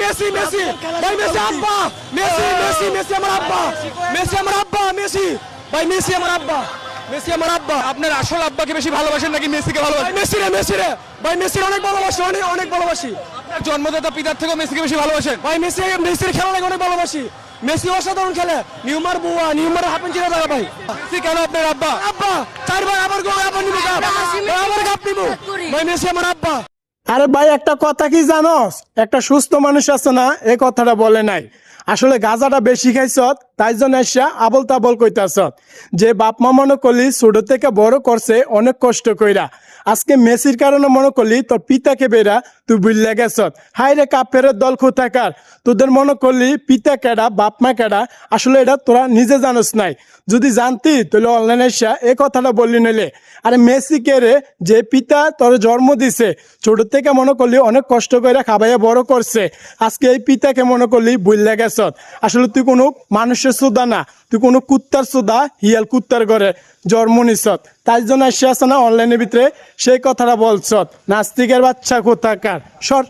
Messi Messi ভাই Messi আব্বা Messi Messi Messi আমার আব্বা মেসি আমার আব্বা মেসি ভাই মেসি আমার আব্বা মেসি আমার আব্বা। আপনার আসল আব্বাকে বেশি ভালোবাসেন নাকি মেসিকে ভালোবাসেন? মেসি রে ভাই মেসির অনেক ভালোবাসি, অনেক অনেক ভালোবাসি। আপনার জন্মদাতা পিতার থেকেও মেসিকে বেশি ভালোবাসেন? ভাই মেসির খেলা লাগে অনেক ভালোবাসি। মেসি অসাধারণ খেলে, নিউমার বুয়া নিউমার হাফেন চিরা দাদা ভাই। মেসি কেন আপনার আব্বা? আব্বা চারবার আবার গো আবার নিব কাপ, আবার কাপ নিব। ভাই মেসি আমার আব্বা। আরে ভাই একটা কথা কি জানোস, একটা সুস্থ মানুষ আছে না এই কথাটা বলে নাই। আসলে গাঁজাটা বেশি খাইছ তাই জন্য এসা আবল তাবল কইতাছ। যে বাপ মা মনে করলি ছোট থেকে বড় করছে অনেক কষ্ট কইরা, আজকে মেসির কারণে মনে করলি তোর পিতাকে বেরা তুই বুঝলে গেছ। হাই রে কাপের দল কোথাকার, তোদের মনে করলি পিতা কেডা বাপ মা কেডা, আসলে এটা তোরা নিজে জানোস নাই। যদি জানতি তাহলে অনলাইনে এসা এই কথাটা বললি নইলে। আরে মেসি কে রে, যে পিতা তোর জন্ম দিছে, ছোট থেকে মনে করলি অনেক কষ্ট করে খাবাইয়া বড় করছে, আজকে এই পিতাকে মনে করলি বুঝলে গেছ। আসলে তুই কোনো মানুষের সুদা না, তুই কোনো কুত্তার সুদা, হিয়াল কুত্তার ঘরে জন্ম নিছ। তাই জন্য এসে আছে না অনলাইনের ভিতরে সেই কথাটা বলছ। নাস্তিকের বাচ্চা কোথাকার, সর।